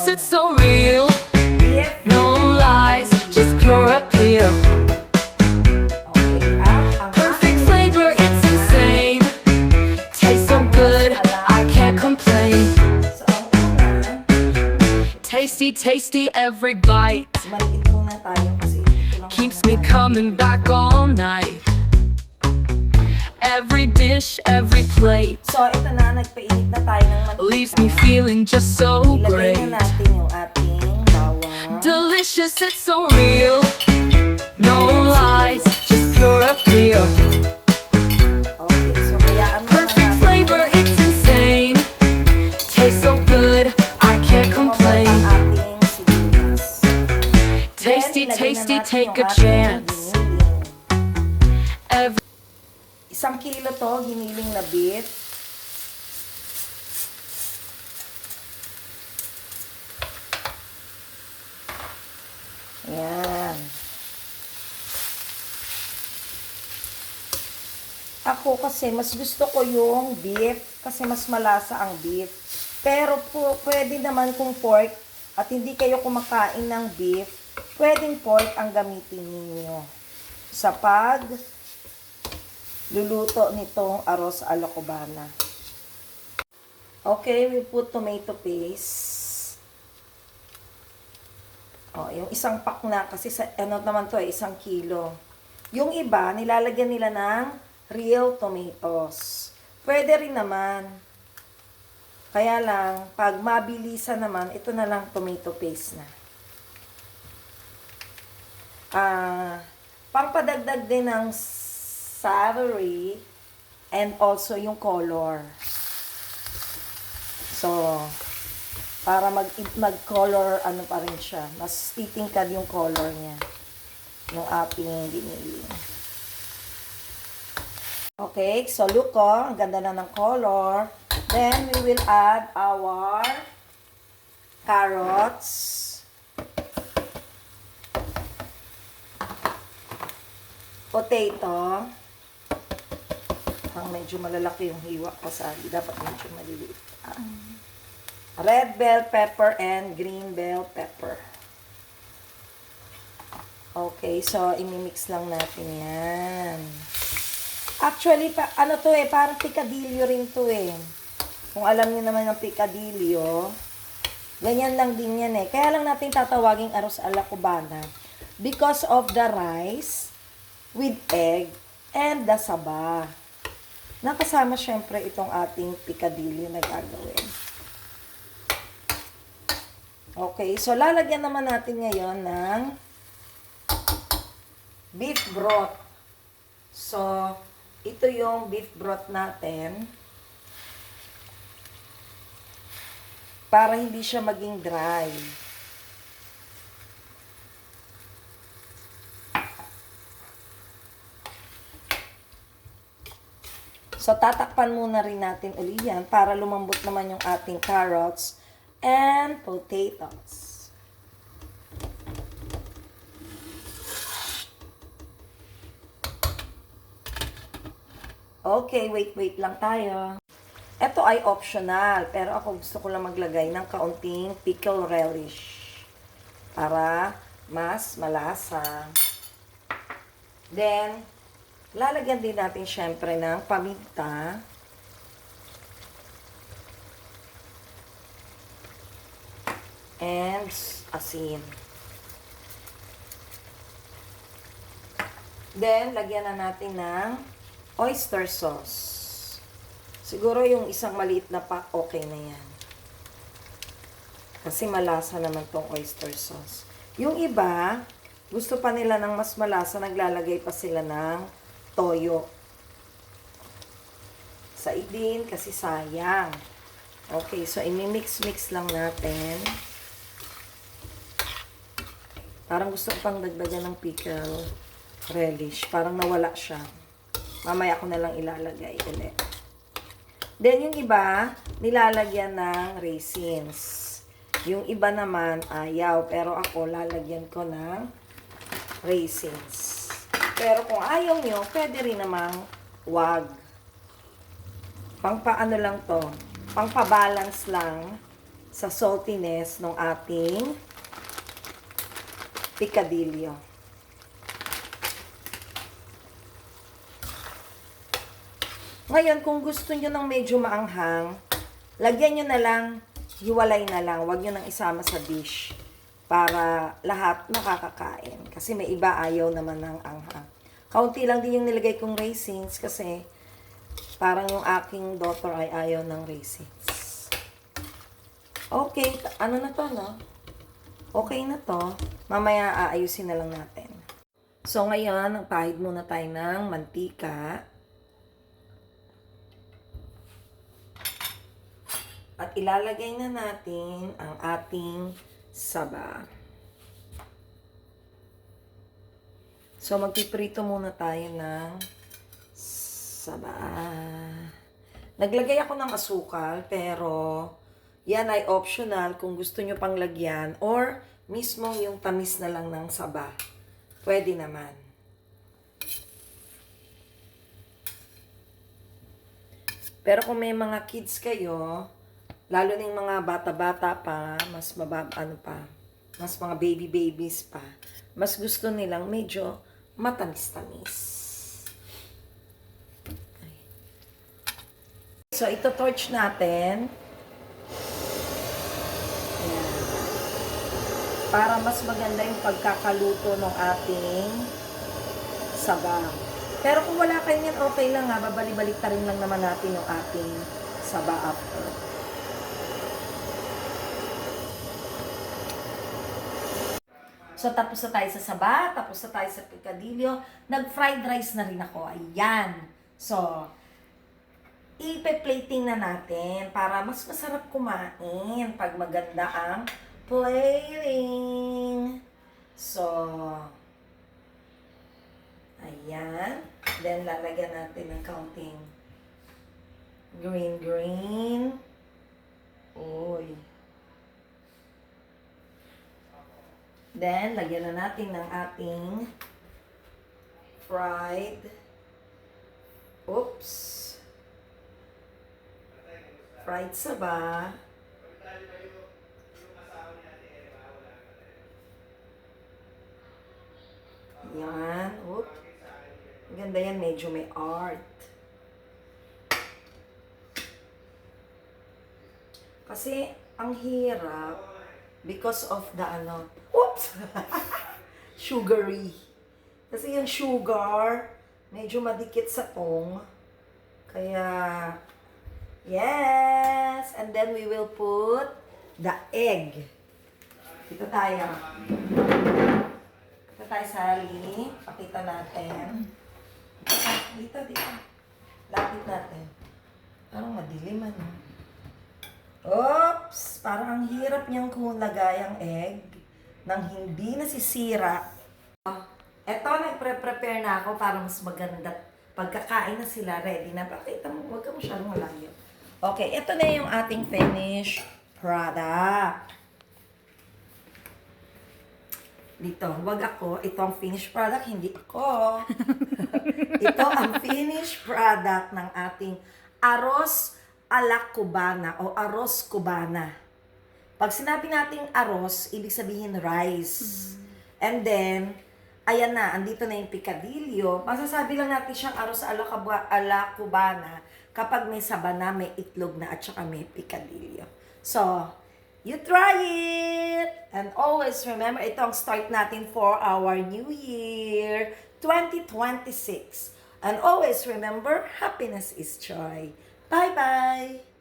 Delicious, it's so real. No lies, just pure appeal. Perfect flavor, it's insane. Tastes so good, I can't complain. Tasty, tasty, every bite Maliit muna tayo kasi ito lang keeps muna me tayo. coming back all night. Every dish, every plate So, ito na, nagpainit na tayo ng mantika. leaves me feeling just so Ilagay great. na natin yung ating bawang. Delicious, it's so real. No lies, just pure appeal. Okay, so hayaan mo na Perfect natin. flavor, it's insane. Tastes so good, I can't Kumabot complain. ang ating sibuyas. Tasty, Then, ilagay na tasty, natin take yung a ating chance. giniling. Every 1 kilo to, giniling na beef. Ayan. Ako kasi, mas gusto ko yung beef kasi mas malasa ang beef. Pero po, pwede naman kung pork at hindi kayo kumakain ng beef, pwedeng pork ang gamitin ninyo sa pag luluto nitong arroz a la cubana. Okay, we put tomato paste. Oh, yung isang pack na kasi sa ano naman to, 1 kilo. Yung iba, nilalagyan nila ng real tomatoes. Pwede rin naman. Kaya lang, pag mabilisan naman, ito na lang tomato paste na. Pangpadagdag din ng savory and also yung color. So, para mag-color, ano pa rin siya. Mas titingkad yung color niya. Yung ating giniling. Okay, so look ko. Ang ganda na ng color. Then, we will add our carrots. Potato. Medyo malalaki yung hiwa ko sa dapat medyo maliliit. Red bell pepper and green bell pepper. Okay, so imimix lang natin yan. Actually, ano to parang picadillo rin to Kung alam niyo naman ng picadillo, ganyan lang din yan Kaya lang natin tatawaging arroz a la cubana because of the rice with egg and the saba. Nakasama syempre itong ating picadillo na gagawin. Okay, so lalagyan naman natin ngayon ng beef broth. So, ito yung beef broth natin. Para hindi siya maging dry. So, tatakpan muna rin natin uli yan para lumambot naman yung ating carrots and potatoes. Okay, wait lang tayo. Ito ay optional, pero ako gusto ko lang maglagay ng kaunting pickle relish para mas malasa. Then, lalagyan din natin syempre ng paminta. And asin. Then, lagyan na natin ng oyster sauce. Siguro yung isang maliit na pack, okay na yan. Kasi malasa naman tong oyster sauce. Yung iba, gusto pa nila ng mas malasa, naglalagay pa sila ng toyo. Saidin, kasi sayang. Okay, so imimix-mix lang natin. Parang gusto ko pang dagdagan ng pickle relish. Parang nawala siya. Mamaya ko na lang ilalagay ulit. Then, yung iba, nilalagyan ng raisins. Yung iba naman, ayaw. Pero ako, lalagyan ko ng raisins. Pero kung ayaw nyo, pwede rin namang wag. Pangpaano lang to. Pangpa-balance lang sa saltiness ng ating picadillo. Ngayon, kung gusto nyo ng medyo maanghang, lagyan nyo na lang, hiwalay na lang. Huwag nyo nang isama sa dish para lahat makakakain. Kasi may iba ayaw naman ng anghang. Kaunti lang din yung nilagay kong raisins kasi parang yung aking daughter ay ayaw ng raisins. Okay, ano na to, no? Okay na to. Mamaya aayusin na lang natin. So, ngayon, pahid muna tayo ng mantika. At ilalagay na natin ang ating saba. So, magpiprito muna tayo ng saba. Naglagay ako ng asukal, pero yan ay optional kung gusto nyo pang lagyan or mismo yung tamis na lang ng saba. Pwede naman. Pero kung may mga kids kayo, lalo na yung mga bata-bata pa, mas mas mga babies pa, mas gusto nilang medyo matamis-tamis. So, ito torch natin. Ayan. Para mas maganda yung pagkakaluto ng ating saba. Pero kung wala kayo yan, okay lang ha. Babalik-balik ta rin lang naman natin yung ating saba after. So, tapos na tayo sa saba, tapos na tayo sa picadillo. Nag-fried rice na rin ako. Ayan. So, ipe-plating na natin para mas masarap kumain pag maganda ang plating. So, ayan. Then, lalagyan natin ng counting green. Uy. Then, lagyan na natin ng ating fried saba. Yan. Ganda yan. Medyo may art. Kasi, ang hirap because of the sugary. Kasi yung sugar, medyo madikit sa tong. Kaya, yes! And then we will put the egg. Dito tayo. Dito tayo, Sally. Pakita natin. Dito. Lapit natin. Parang madilim, ano? Oops! Parang ang hirap niyang lagay ang egg nang hindi nasisira. Eto, nagpre-prepare na ako para mas maganda. Pagkakain na sila, ready na. Pakita mo, huwag ka masyadong malayo. Okay, ito na yung ating finished product. Dito, huwag ako. Ito ang finished product, hindi ako. Ito ang finished product ng ating arroz a la cubana o arroz cubana. Pag sinabi nating arroz, ibig sabihin rice. And then, ayan na, andito na yung picadillo. Masasabi lang natin siyang arroz a la cubana kapag may saba na, may itlog na, at saka may picadillo. So, you try it! And always remember, ito ang start natin for our New Year 2026. And always remember, happiness is joy. Bye-bye!